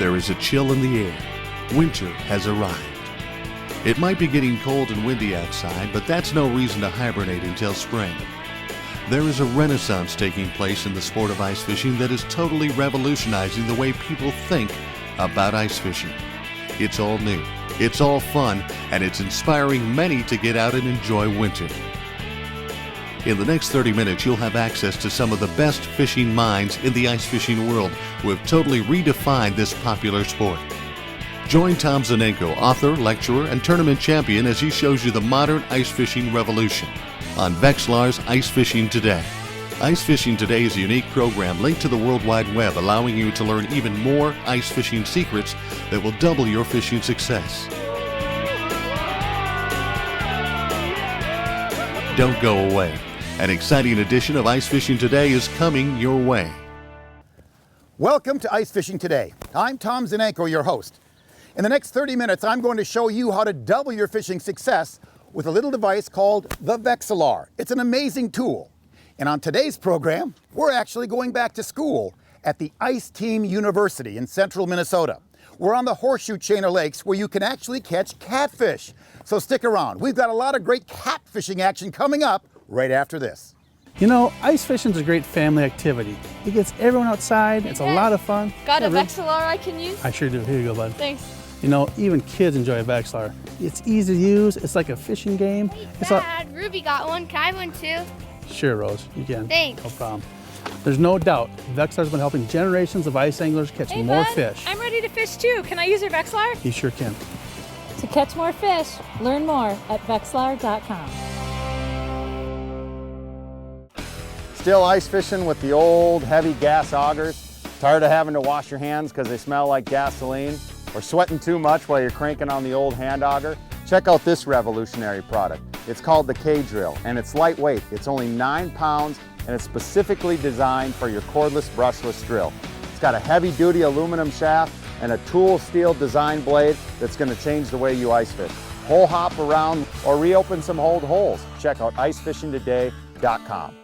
there is a chill in the air. Winter has arrived. It might be getting cold and windy outside, but that's no reason to hibernate until spring. There is a renaissance taking place in the sport of ice fishing that is totally revolutionizing the way people think about ice fishing. It's all new, it's all fun, and it's inspiring many to get out and enjoy winter. In the next 30 minutes, you'll have access to some of the best fishing minds in the ice fishing world who have totally redefined this popular sport. Join Tom Zanenko, author, lecturer, and tournament champion, as he shows you the modern ice fishing revolution on Vexilar's Ice Fishing Today. Ice Fishing Today is a unique program linked to the World Wide Web, allowing you to learn even more ice fishing secrets that will double your fishing success. Don't go away. An exciting edition of Ice Fishing Today is coming your way. Welcome to Ice Fishing Today. I'm Tom Zanenko, your host. In the next 30 minutes, I'm going to show you how to double your fishing success with a little device called the Vexilar. It's an amazing tool. And on today's program, we're actually going back to school at the Ice Team University in central Minnesota. We're on the horseshoe chain of lakes where you can actually catch catfish. So stick around. We've got a lot of great catfishing action coming up right after this. You know, ice fishing is a great family activity. It gets everyone outside. It's a lot of fun. Got a Vexilar I can use? I sure do. Here you go, bud. Thanks. You know, even kids enjoy a Vexilar. It's easy to use. It's like a fishing game. Hey, Dad, Ruby got one. Can I have one too? Sure, Rose. You can. Thanks. No problem. There's no doubt Vexilar's been helping generations of ice anglers catch more fish. I'm ready to fish too. Can I use your Vexilar? You sure can. To catch more fish, learn more at Vexilar.com. Still ice fishing with the old heavy gas augers? Tired of having to wash your hands because they smell like gasoline? Or sweating too much while you're cranking on the old hand auger? Check out this revolutionary product. It's called the K-Drill, and it's lightweight. It's only 9 pounds, and it's specifically designed for your cordless, brushless drill. It's got a heavy-duty aluminum shaft and a tool steel design blade that's going to change the way you ice fish. Hole hop around or reopen some old holes. Check out icefishingtoday.com.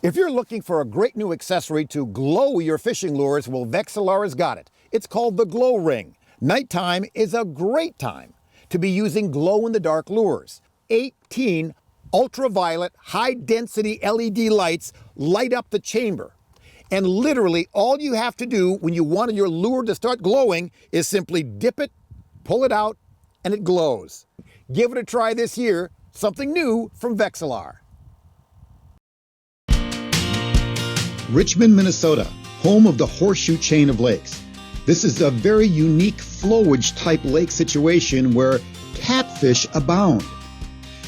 If you're looking for a great new accessory to glow your fishing lures, well, Vexilar has got it. It's called the Glow Ring. Nighttime is a great time to be using glow-in-the-dark lures. 18 ultraviolet, high-density LED lights light up the chamber. And literally all you have to do when you want your lure to start glowing is simply dip it, pull it out, and it glows. Give it a try this year. Something new from Vexilar. Richmond, Minnesota, home of the horseshoe chain of lakes. This is a very unique flowage type lake situation where catfish abound.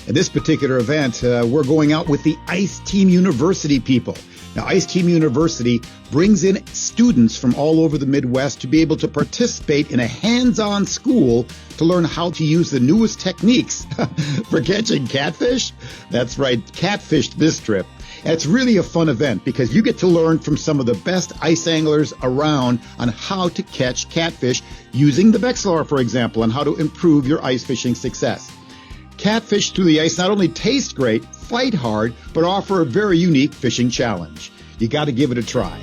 At this particular event, we're going out with the Ice Team University people. Now, Ice Team University brings in students from all over the Midwest to be able to participate in a hands-on school to learn how to use the newest techniques for catching catfish. That's right, catfish this trip. And it's really a fun event because you get to learn from some of the best ice anglers around on how to catch catfish using the Vexilar, for example, and how to improve your ice fishing success. Catfish through the ice not only taste great, fight hard, but offer a very unique fishing challenge. You got to give it a try.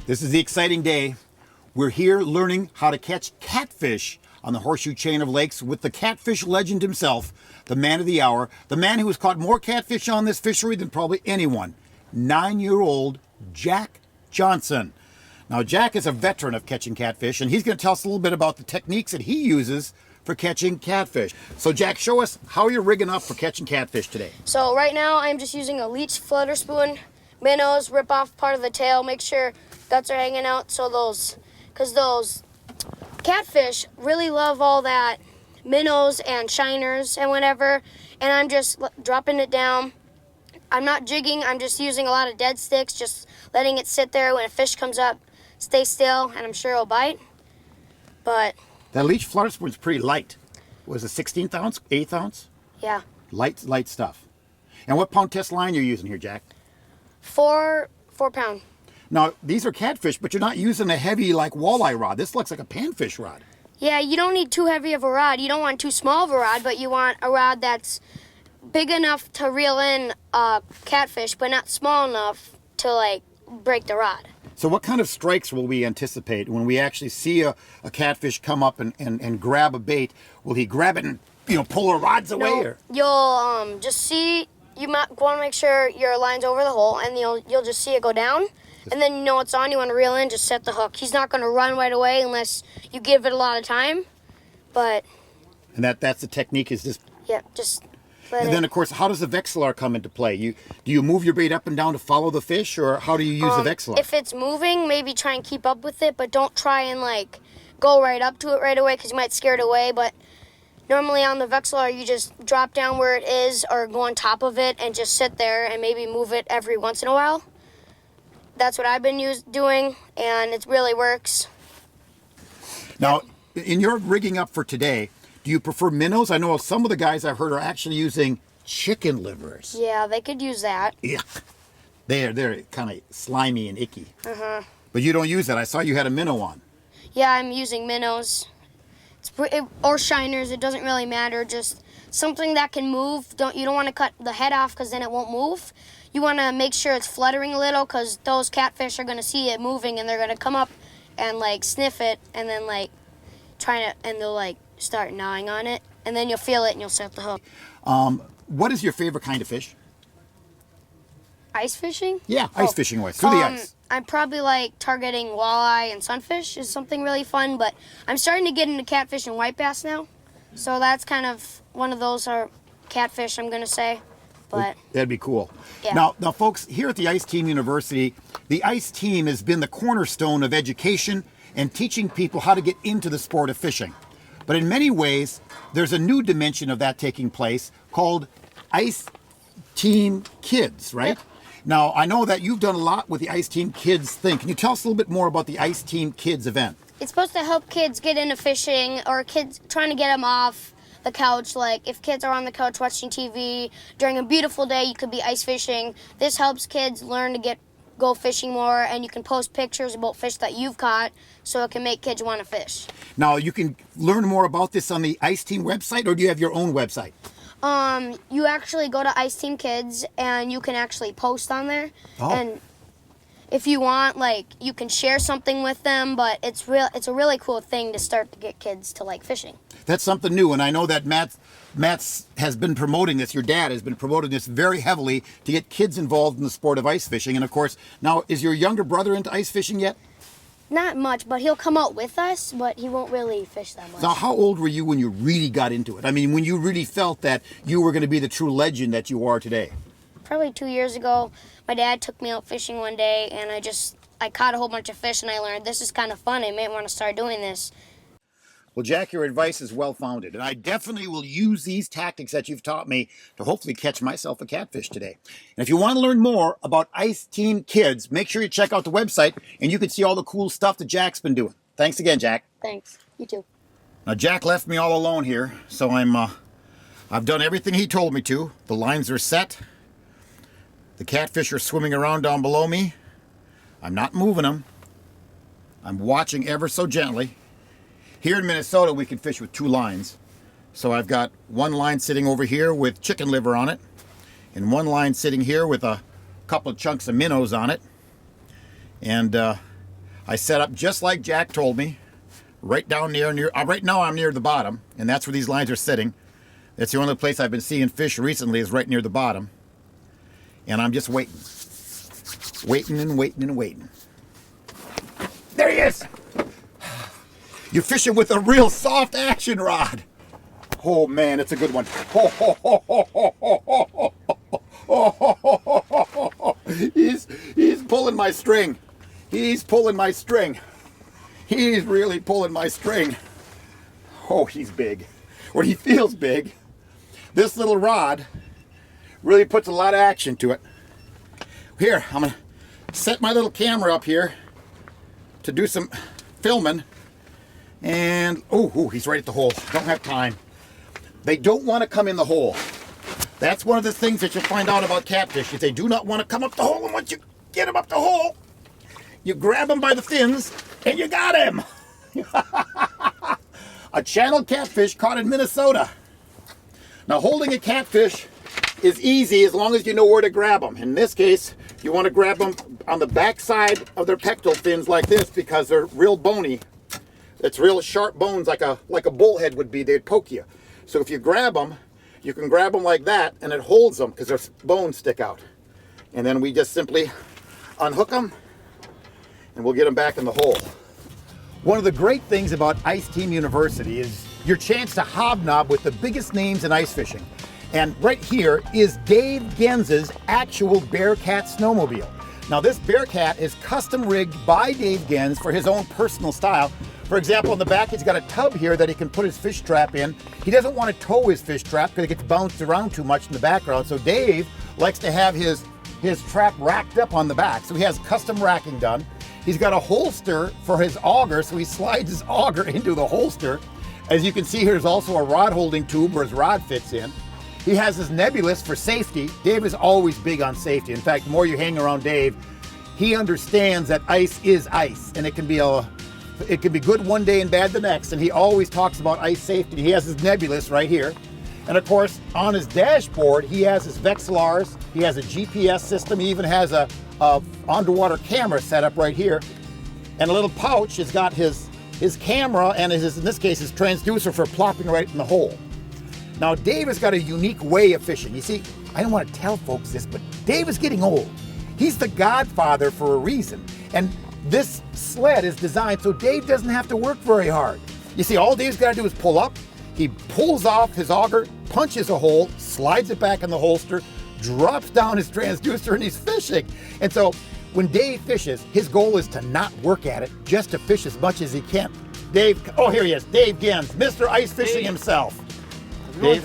This is the exciting day. We're here learning how to catch catfish on the horseshoe chain of lakes with the catfish legend himself, the man of the hour, the man who has caught more catfish on this fishery than probably anyone, 9-year-old Jack Johnson. Now, Jack is a veteran of catching catfish, and he's going to tell us a little bit about the techniques that he uses for catching catfish. So, Jack, show us how you're rigging up for catching catfish today. So right now, I'm just using a leech flutter spoon, minnows, rip off part of the tail, make sure guts are hanging out, so because those catfish really love all that minnows and shiners and whatever, and I'm just dropping it down. I'm not jigging, I'm just using a lot of dead sticks, just letting it sit there. When a fish comes up, stay still, and I'm sure it'll bite. But that leech flutter spoon's pretty light. Was it 16th ounce, 8th ounce? Yeah. Light stuff. And what pound test line you're using here, Jack? 4 pound. Now, these are catfish, but you're not using a heavy, like, walleye rod. This looks like a panfish rod. Yeah, you don't need too heavy of a rod. You don't want too small of a rod, but you want a rod that's big enough to reel in catfish, but not small enough to, like, break the rod. So what kind of strikes will we anticipate when we actually see a catfish come up and grab a bait? Will he grab it and, pull our rods away? No, Or? you'll just see, you might want to make sure your line's over the hole, and you'll just see it go down. And then you know it's on, you want to reel in, just set the hook. He's not going to run right away unless you give it a lot of time. But... And that's the technique, is just... Yeah, just... And then, of course, how does the Vexilar come into play? Do you move your bait up and down to follow the fish, or how do you use the Vexilar? If it's moving, maybe try and keep up with it, but don't try and, go right up to it right away because you might scare it away. But normally on the Vexilar, you just drop down where it is or go on top of it and just sit there and maybe move it every once in a while. That's what I've been doing, and it really works. Now, in your rigging up for today, do you prefer minnows? I know some of the guys I've heard are actually using chicken livers. Yeah, they could use that. Yuck. They're kind of slimy and icky. But you don't use that. I saw you had a minnow on. Yeah, I'm using minnows. Or shiners, it doesn't really matter. Just something that can move. You don't want to cut the head off because then it won't move. You want to make sure it's fluttering a little because those catfish are going to see it moving and they're going to come up and sniff it and then they'll start gnawing on it, and then you'll feel it and you'll set the hook. What is your favorite kind of fish? Ice fishing? Yeah, ice fishing wise, through the ice. I'm probably targeting walleye and sunfish is something really fun, but I'm starting to get into catfish and white bass now. So that's kind of one of those are catfish, I'm going to say. But that'd be cool. Yeah. Now, folks, here at the Ice Team University, the Ice Team has been the cornerstone of education and teaching people how to get into the sport of fishing. But in many ways, there's a new dimension of that taking place called Ice Team Kids, right? Yep. Now, I know that you've done a lot with the Ice Team Kids thing. Can you tell us a little bit more about the Ice Team Kids event? It's supposed to help kids get into fishing or kids trying to get them off the couch. If kids are on the couch watching TV, during a beautiful day, you could be ice fishing. This helps kids learn to go fishing more, and you can post pictures about fish that you've caught so it can make kids want to fish. Now, you can learn more about this on the Ice Team website, or do you have your own website? You actually go to Ice Team Kids, and you can actually post on there. Oh. And if you want, you can share something with them, but it's a really cool thing to start to get kids to like fishing. That's something new, and I know that Matt has been promoting this. Your dad has been promoting this very heavily to get kids involved in the sport of ice fishing. And of course, now, is your younger brother into ice fishing yet? Not much, but he'll come out with us, but he won't really fish that much. Now, how old were you when you really got into it? I mean, when you really felt that you were going to be the true legend that you are today? Probably 2 years ago, my dad took me out fishing one day, and I caught a whole bunch of fish, and I learned this is kind of fun. I may want to start doing this. Well, Jack, your advice is well-founded, and I definitely will use these tactics that you've taught me to hopefully catch myself a catfish today. And if you want to learn more about Ice Team Kids, make sure you check out the website, and you can see all the cool stuff that Jack's been doing. Thanks again, Jack. Thanks. You too. Now, Jack left me all alone here, so I've done everything he told me to. The lines are set. The catfish are swimming around down below me. I'm not moving them. I'm watching ever so gently. Here in Minnesota, we can fish with 2 lines. So I've got one line sitting over here with chicken liver on it, and one line sitting here with a couple of chunks of minnows on it. And I set up just like Jack told me, right down near right now I'm near the bottom, and that's where these lines are sitting. That's the only place I've been seeing fish recently is right near the bottom. And I'm just waiting. Waiting and waiting and waiting. There he is! You're fishing with a real soft action rod. Oh man, it's a good one. He's pulling my string. He's pulling my string. He's really pulling my string. Oh, he's big. Or he feels big. This little rod really puts a lot of action to it. Here, I'm gonna set my little camera up here to do some filming. And, oh, he's right at the hole. Don't have time. They don't want to come in the hole. That's one of the things that you'll find out about catfish, is they do not want to come up the hole. And once you get them up the hole, you grab them by the fins, and you got him. A channel catfish caught in Minnesota. Now, holding a catfish is easy as long as you know where to grab them. In this case, You want to grab them on the back side of their pectoral fins like this because they're real bony. It's real sharp bones like a bullhead would be. They'd poke you. So if you grab them, you can grab them like that and it holds them because their bones stick out. And then we just simply unhook them and we'll get them back in the hole. One of the great things about Ice Team University is your chance to hobnob with the biggest names in ice fishing. And right here is Dave Gens's actual Bearcat snowmobile. Now this Bearcat is custom rigged by Dave Gens for his own personal style. For example, on the back he's got a tub here that he can put his fish trap in. He doesn't want to tow his fish trap because it gets bounced around too much in the background. So Dave likes to have his trap racked up on the back. So he has custom racking done. He's got a holster for his auger, so he slides his auger into the holster. As you can see, here's also a rod holding tube where his rod fits in. He has his nebulous for safety. Dave is always big on safety. In fact, the more you hang around Dave, he understands that ice is ice, and it can be good one day and bad the next. And he always talks about ice safety. He has his nebulous right here. And of course, on his dashboard, he has his Vexilars. He has a GPS system. He even has a underwater camera set up right here. And a little pouch has got his camera and in this case, his transducer for plopping right in the hole. Now, Dave has got a unique way of fishing. You see, I don't want to tell folks this, but Dave is getting old. He's the godfather for a reason. And this sled is designed so Dave doesn't have to work very hard. You see, all Dave's got to do is pull up. He pulls off his auger, punches a hole, slides it back in the holster, drops down his transducer, and he's fishing. And so when Dave fishes, his goal is to not work at it, just to fish as much as he can. Dave, oh, here he is, Dave Gens, Mr. Ice Fishing himself. Dave,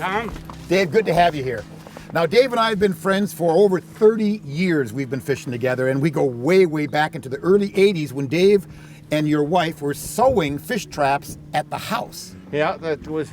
Dave, good to have you here. Now, Dave and I have been friends for over 30 years. We've been fishing together, and we go way, way back into the early 80s when Dave and your wife were sewing fish traps at the house. Yeah, that was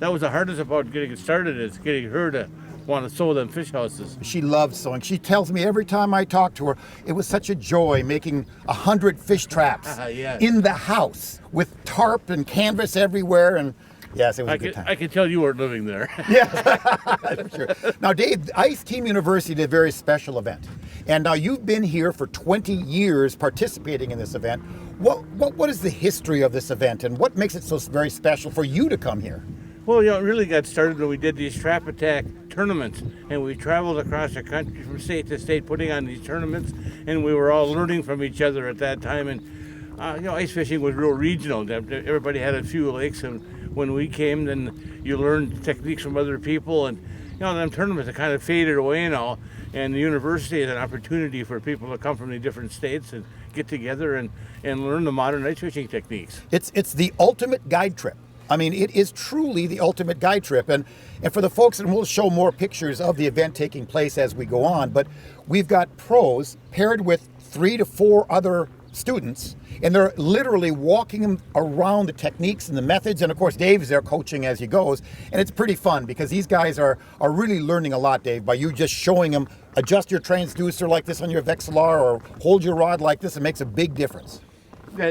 the hardest about getting it started, is getting her to want to sew them fish houses. She loves sewing. She tells me every time I talk to her, it was such a joy making 100 fish traps yeah. in the house with tarp and canvas everywhere. And yes, it was a good time. I can tell you weren't living there. Yes, sure. Now, Dave, Ice Team University did a very special event. And now you've been here for 20 years participating in this event. What is the history of this event, and what makes it so very special for you to come here? Well, it really got started when we did these trap attack tournaments, and we traveled across the country from state to state putting on these tournaments, and we were all learning from each other at that time. And ice fishing was real regional. Everybody had a few lakes, and when we came, then you learned techniques from other people, and them tournaments have kind of faded away now. And the university is an opportunity for people to come from the different states and get together and learn the modern ice fishing techniques. It's the ultimate guide trip. I mean, it is truly the ultimate guide trip. And for the folks, and we'll show more pictures of the event taking place as we go on, but we've got pros paired with 3 to 4 other students, and they're literally walking them around the techniques and the methods. And of course, Dave is there coaching as he goes. And it's pretty fun because these guys are really learning a lot, Dave, by you just showing them adjust your transducer like this on your Vexilar or hold your rod like this. It makes a big difference.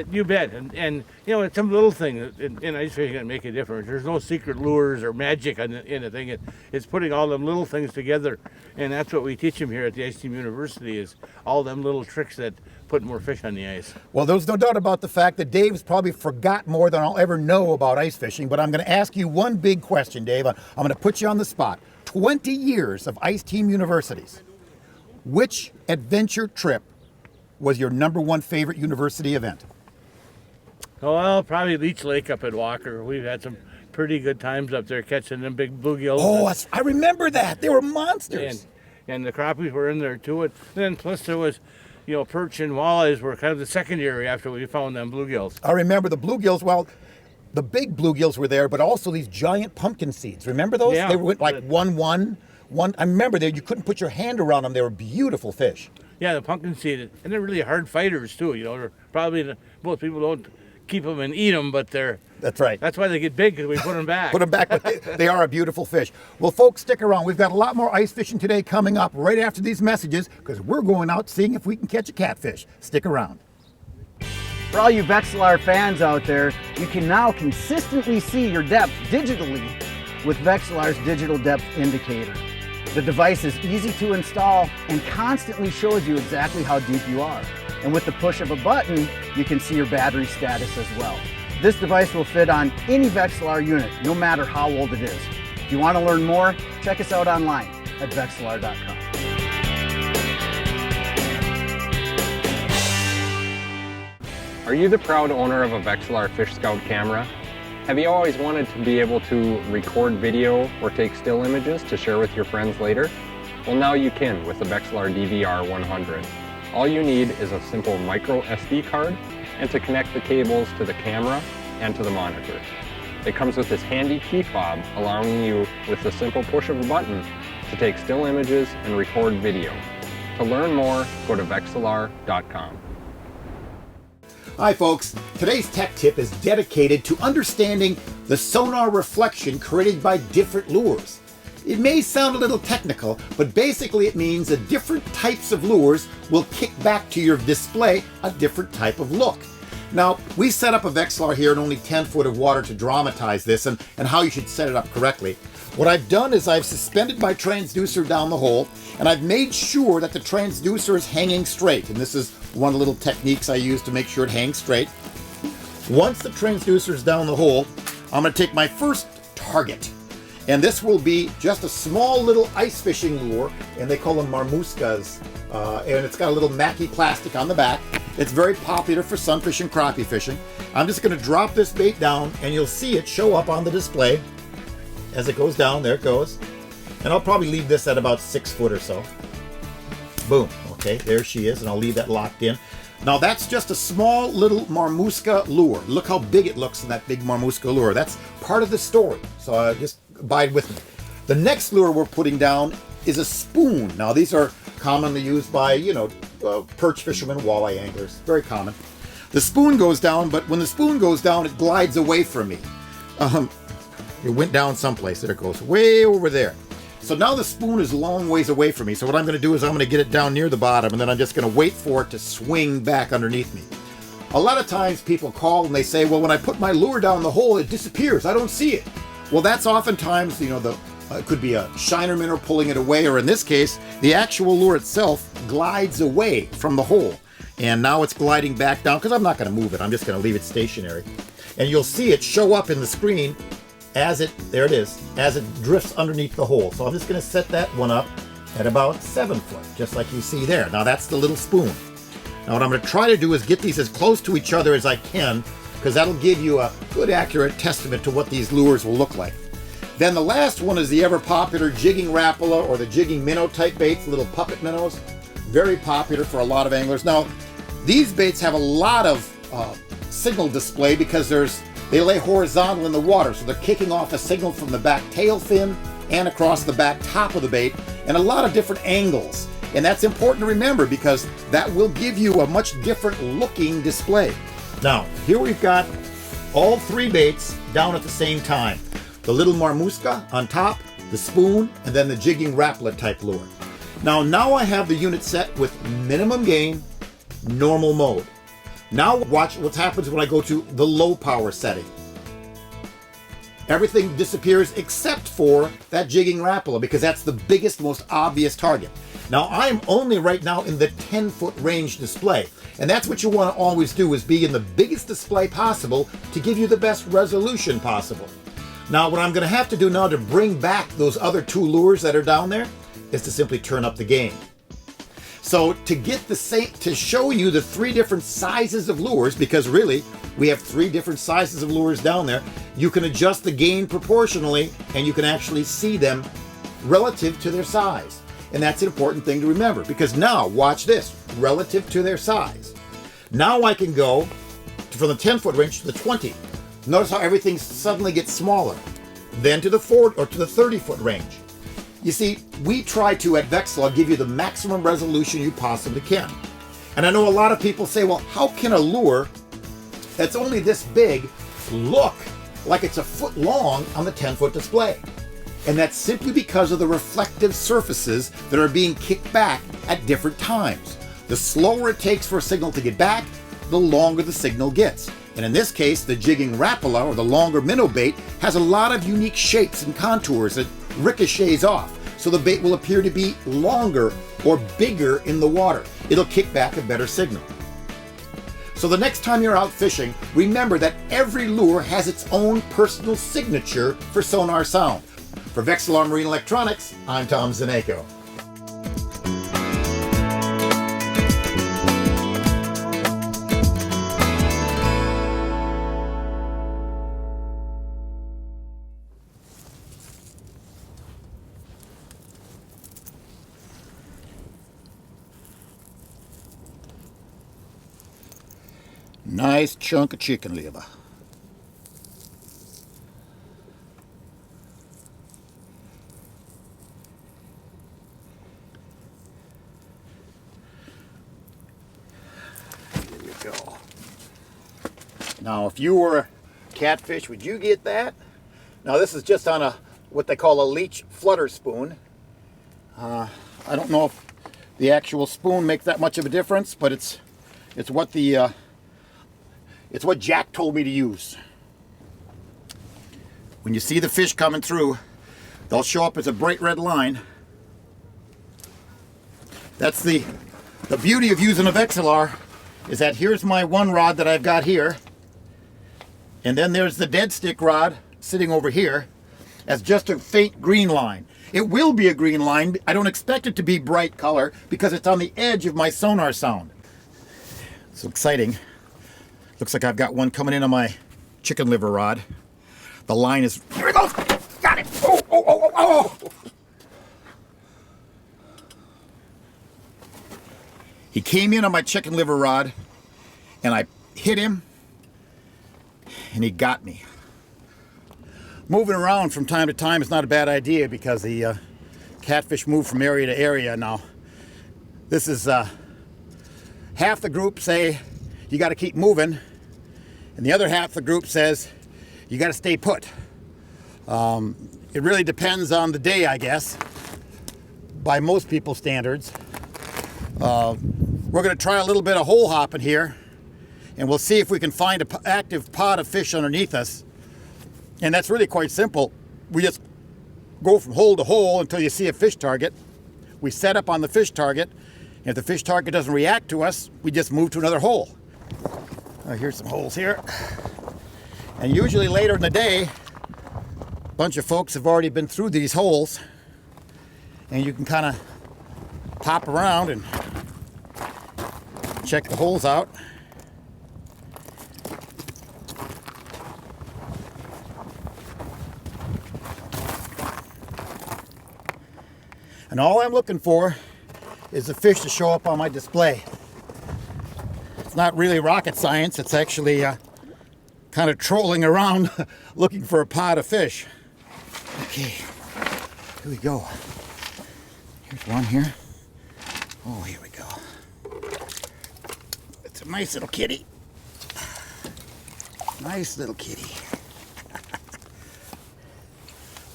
You bet. And it's some little thing in ice fishing that make a difference. There's no secret lures or magic in the thing. It's putting all them little things together. And that's what we teach them here at the Ice Team University, is all them little tricks that put more fish on the ice. Well, there's no doubt about the fact that Dave's probably forgot more than I'll ever know about ice fishing, but I'm going to ask you one big question, Dave. I'm going to put you on the spot. 20 years of Ice Team Universities. Which adventure trip was your #1 favorite university event? Well, probably Leech Lake up at Walker. We've had some pretty good times up there catching them big bluegills. Oh, I remember that. They were monsters. And the crappies were in there too. And then plus there was, perch and walleyes were kind of the secondary after we found them bluegills. I remember the bluegills. Well, the big bluegills were there, but also these giant pumpkin seeds. Remember those? Yeah. They went like one. I remember you couldn't put your hand around them. They were beautiful fish. Yeah, the pumpkin seed, and they're really hard fighters too. They're probably most people don't keep them and eat them, but that's right. That's why they get big, because we put them back. Put them back, but they are a beautiful fish. Well, folks, stick around. We've got a lot more ice fishing today coming up right after these messages, because we're going out seeing if we can catch a catfish. Stick around. For all you Vexilar fans out there, you can now consistently see your depth digitally with Vexilar's digital depth indicator. The device is easy to install and constantly shows you exactly how deep you are. And with the push of a button, you can see your battery status as well. This device will fit on any Vexilar unit, no matter how old it is. If you want to learn more, check us out online at Vexilar.com. Are you the proud owner of a Vexilar Fish Scout camera? Have you always wanted to be able to record video or take still images to share with your friends later? Well, now you can with the Vexilar DVR 100. All you need is a simple micro SD card and to connect the cables to the camera and to the monitor. It comes with this handy key fob, allowing you with the simple push of a button to take still images and record video. To learn more, go to Vexilar.com. Hi folks, today's tech tip is dedicated to understanding the sonar reflection created by different lures. It may sound a little technical, but basically it means that different types of lures will kick back to your display a different type of look. Now, we set up a Vexilar here in only 10 foot of water to dramatize this and how you should set it up correctly. What I've done is I've suspended my transducer down the hole, and I've made sure that the transducer is hanging straight. And this is one of the little techniques I use to make sure it hangs straight. Once the transducer is down the hole, I'm going to take my first target. And this will be just a small little ice fishing lure, and they call them marmuskas. And it's got a little mackie plastic on the back. It's very popular for sunfish and crappie fishing. I'm just going to drop this bait down, and you'll see it show up on the display. As it goes down, there it goes. And I'll probably leave this at about 6 foot or so. Boom. Okay, there she is, and I'll leave that locked in. Now that's just a small little marmuska lure. Look how big it looks in that big marmuska lure. That's part of the story, so just abide with me. The next lure we're putting down is a spoon. Now these are commonly used by, perch fishermen, walleye anglers. Very common. The spoon goes down, but when the spoon goes down, it glides away from me. It went down someplace. There it goes, way over there. So now the spoon is a long ways away from me. So what I'm going to do is I'm going to get it down near the bottom, and then I'm just going to wait for it to swing back underneath me. A lot of times people call and they say, well, when I put my lure down the hole, it disappears. I don't see it. Well, that's oftentimes, it could be a shiner minnow pulling it away, or in this case, the actual lure itself glides away from the hole. And now it's gliding back down, because I'm not going to move it. I'm just going to leave it stationary. And you'll see it show up in the screen as it drifts underneath the hole. So I'm just going to set that one up at about 7 foot, just like you see there. Now that's the little spoon. Now what I'm going to try to do is get these as close to each other as I can, because that'll give you a good accurate testament to what these lures will look like. Then the last one is the ever popular jigging rapala or the jigging minnow type baits, little puppet minnows. Very popular for a lot of anglers. Now these baits have a lot of signal display because they lay horizontal in the water, so they're kicking off a signal from the back tail fin and across the back top of the bait, and a lot of different angles. And that's important to remember because that will give you a much different looking display. Now, here we've got all 3 baits down at the same time. The little marmuska on top, the spoon, and then the jigging rapala type lure. Now I have the unit set with minimum gain, normal mode. Now watch what happens when I go to the low power setting. Everything disappears except for that jigging rapala because that's the biggest, most obvious target. Now I'm only right now in the 10 foot range display, and that's what you want to always do, is be in the biggest display possible to give you the best resolution possible. Now what I'm going to have to do now to bring back those other 2 lures that are down there is to simply turn up the gain. So to show you the 3 different sizes of lures, because really we have 3 different sizes of lures down there, you can adjust the gain proportionally and you can actually see them relative to their size. And that's an important thing to remember, because now watch this, relative to their size. Now I can go from the 10 foot range to the 20. Notice how everything suddenly gets smaller. Then to the 40 or to the 30 foot range. You see, we try to, at Vexilar, give you the maximum resolution you possibly can. And I know a lot of people say, well, how can a lure that's only this big look like it's a foot long on the 10 foot display? And that's simply because of the reflective surfaces that are being kicked back at different times. The slower it takes for a signal to get back, the longer the signal gets. And in this case, the jigging rapala, or the longer minnow bait, has a lot of unique shapes and contours that ricochets off. so the bait will appear to be longer or bigger in the water. It'll kick back a better signal. So the next time you're out fishing, remember that every lure has its own personal signature for sonar sound. For Vexilar Marine Electronics, I'm Tom Zaneko. Nice chunk of chicken liver. Here we go. Now, if you were a catfish, would you get that? Now, this is just on a what they call a leech flutter spoon. I don't know if the actual spoon makes that much of a difference, but it's what the it's what Jack told me to use. When you see the fish coming through, they'll show up as a bright red line. That's the beauty of using a Vexilar, is that here's my one rod that I've got here, and then there's the dead stick rod sitting over here as just a faint green line. It will be a green line. I don't expect it to be bright color because it's on the edge of my sonar sound. So exciting. Looks like I've got one coming in on my chicken liver rod. The line is, here it goes, got it, oh, oh, oh, oh, oh. He came in on my chicken liver rod and I hit him and he got me. Moving around from time to time is not a bad idea because the catfish move from area to area. Now, this is half the group say you got to keep moving, and the other half of the group says you got to stay put. It really depends on the day, I guess, by most people's standards. We're going to try a little bit of hole hopping here, and we'll see if we can find an active pod of fish underneath us. And that's really quite simple. We just go from hole to hole until you see a fish target. We set up on the fish target, and if the fish target doesn't react to us, we just move to another hole. Here's some holes here. And usually later in the day, a bunch of folks have already been through these holes, and you can kind of pop around and check the holes out. And all I'm looking for is the fish to show up on my display. It's not really rocket science. It's actually kind of trolling around looking for a pod of fish. Okay, here we go. Here's one here. Oh, here we go. It's a nice little kitty. Nice little kitty.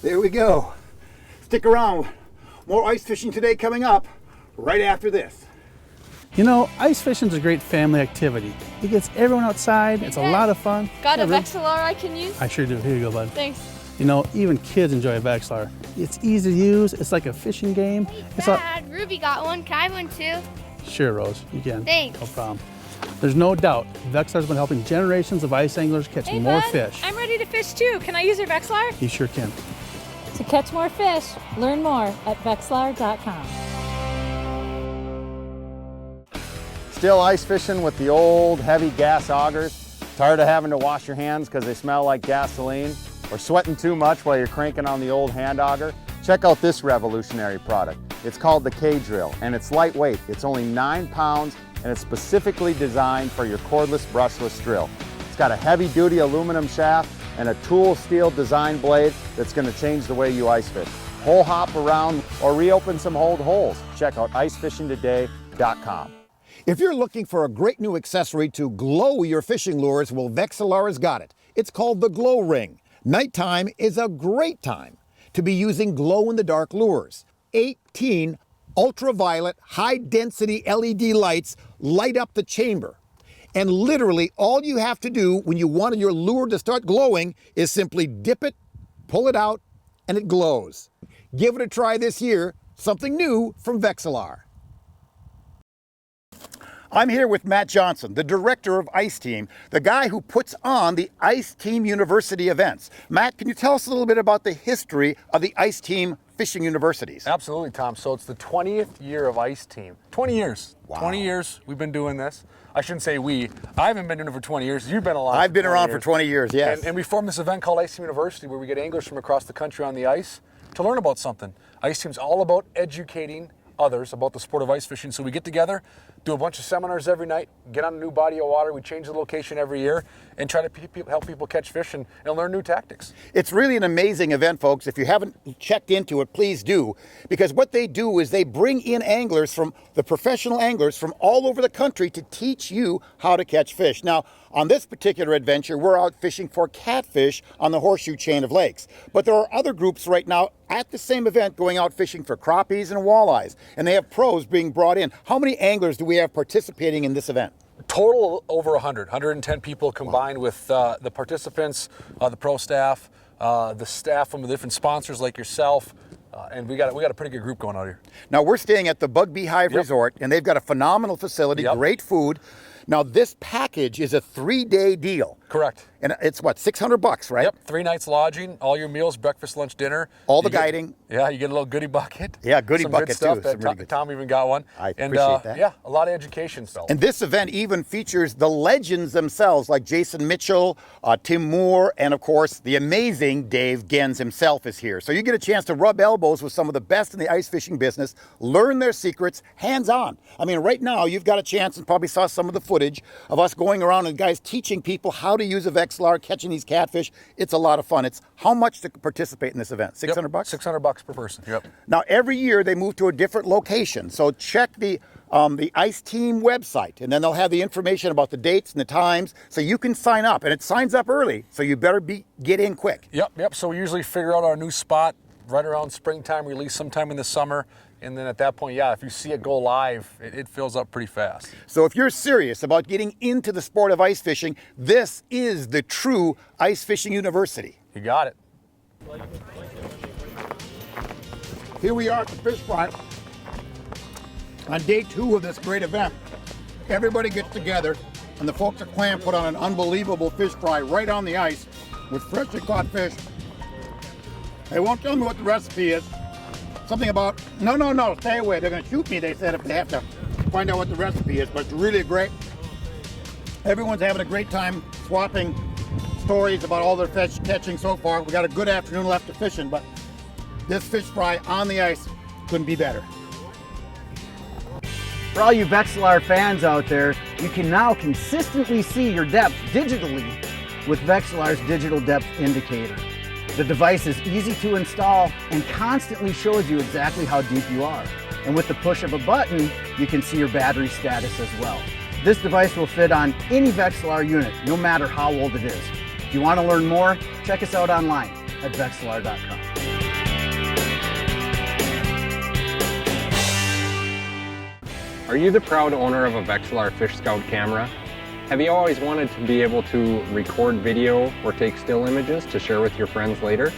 There we go. Stick around. More ice fishing today coming up right after this. You know, ice fishing is a great family activity. It gets everyone outside. It's a lot of fun. Got a Vexilar I can use? I sure do. Here you go, bud. Thanks. You know, even kids enjoy a Vexilar. It's easy to use. It's like a fishing game. Hey, Dad, Ruby got one. Can I have one too? Sure, Rose. You can. Thanks. No problem. There's no doubt Vexilar's been helping generations of ice anglers catch more fish. I'm ready to fish too. Can I use your Vexilar? You sure can. To catch more fish, learn more at Vexilar.com. Still ice fishing with the old heavy gas augers? Tired of having to wash your hands because they smell like gasoline? Or sweating too much while you're cranking on the old hand auger? Check out this revolutionary product. It's called the K-Drill, and it's lightweight. It's only 9 pounds, and it's specifically designed for your cordless, brushless drill. It's got a heavy-duty aluminum shaft and a tool steel design blade that's going to change the way you ice fish. Hole hop around or reopen some old holes. Check out icefishingtoday.com. If you're looking for a great new accessory to glow your fishing lures, well, Vexilar has got it. It's called the Glow Ring. Nighttime is a great time to be using glow-in-the-dark lures. 18 ultraviolet, high-density LED lights light up the chamber. And literally all you have to do when you want your lure to start glowing is simply dip it, pull it out, and it glows. Give it a try this year. Something new from Vexilar. I'm here with Matt Johnson, the director of Ice Team, the guy who puts on the Ice Team University events. Matt, can you tell us a little bit about the history of the Ice Team Fishing Universities? Absolutely, Tom. So it's the 20th year of Ice Team. 20 years. Wow. 20 years we've been doing this. I shouldn't say we. I haven't been doing it for 20 years. You've been around. I've been around for 20 years, yes. And we formed this event called Ice Team University where we get anglers from across the country on the ice to learn about something. Ice Team's all about educating others about the sport of ice fishing. So we get together, do a bunch of seminars every night, get on a new body of water. We change the location every year and try to help people catch fish and learn new tactics. It's really an amazing event, folks. If you haven't checked into it, please do. Because what they do is they bring in anglers from the professional anglers from all over the country to teach you how to catch fish. Now, on this particular adventure, we're out fishing for catfish on the horseshoe chain of lakes. But there are other groups right now at the same event going out fishing for crappies and walleyes. And they have pros being brought in. How many anglers do we have participating in this event? Total over 110 people combined with the participants, the pro staff, the staff from the different sponsors like yourself. And we got a pretty good group going out here. Now we're staying at the Bug Beehive Resort, and they've got a phenomenal facility, great food. Now this package is a 3-day deal. Correct. And it's what, $600, right? Yep, 3 nights lodging, all your meals, breakfast, lunch, dinner. All the guiding. You get a little goodie bucket. Yeah, goodie Some bucket good stuff too. That Tom even got one. I appreciate that. Yeah, a lot of education stuff. And this event even features the legends themselves, like Jason Mitchell, Tim Moore, and of course, the amazing Dave Gens himself is here. So you get a chance to rub elbows with some of the best in the ice fishing business, learn their secrets, hands-on. I mean, right now, you've got a chance, and probably saw some of the footage of us going around and guys teaching people how to use a Vexilar, catching these catfish. It's a lot of fun. It's how much to participate in this event? $600? $600 per person. Yep. Now, every year they move to a different location. So check the Ice Team website, and then they'll have the information about the dates and the times, so you can sign up. And it signs up early, so you better get in quick. Yep. So we usually figure out our new spot right around springtime, release sometime in the summer. And then at that point, if you see it go live, it fills up pretty fast. So if you're serious about getting into the sport of ice fishing, this is the true Ice Fishing University. You got it. Here we are at the fish fry on day 2 of this great event. Everybody gets together, and the folks at Clam put on an unbelievable fish fry right on the ice with freshly caught fish. They won't tell me what the recipe is. Something about, no, stay away. They're going to shoot me, they said, if they have to find out what the recipe is. But it's really great. Everyone's having a great time swapping stories about all their fish catching so far. We got a good afternoon left of fishing, but this fish fry on the ice couldn't be better. For all you Vexilar fans out there, you can now consistently see your depth digitally with Vexilar's Digital Depth Indicator. The device is easy to install and constantly shows you exactly how deep you are. And with the push of a button, you can see your battery status as well. This device will fit on any Vexilar unit, no matter how old it is. If you want to learn more, check us out online at Vexilar.com. Are you the proud owner of a Vexilar Fish Scout camera? Have you always wanted to be able to record video or take still images to share with your friends later?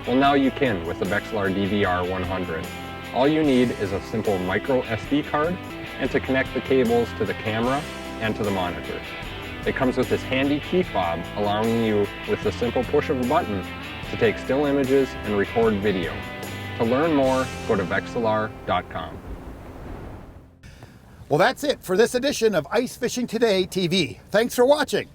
Well, now you can with the Vexilar DVR 100. All you need is a simple micro SD card and to connect the cables to the camera and to the monitor. It comes with this handy key fob, allowing you with the simple push of a button to take still images and record video. To learn more, go to Vexilar.com. Well, that's it for this edition of Ice Fishing Today TV. Thanks for watching.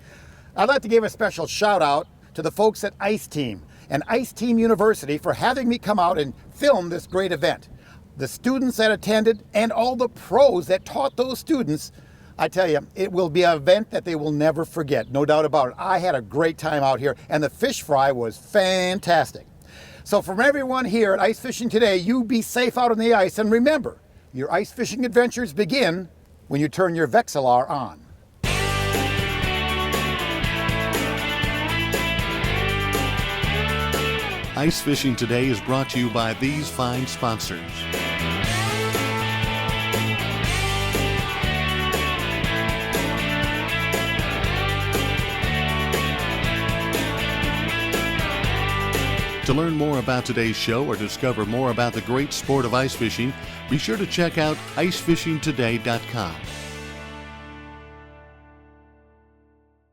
I'd like to give a special shout out to the folks at Ice Team and Ice Team University for having me come out and film this great event. The students that attended and all the pros that taught those students, I tell you, it will be an event that they will never forget, no doubt about it. I had a great time out here, and the fish fry was fantastic. So from everyone here at Ice Fishing Today, you be safe out on the ice, and remember, your ice fishing adventures begin when you turn your Vexilar on. Ice Fishing Today is brought to you by these fine sponsors. To learn more about today's show or discover more about the great sport of ice fishing, be sure to check out icefishingtoday.com.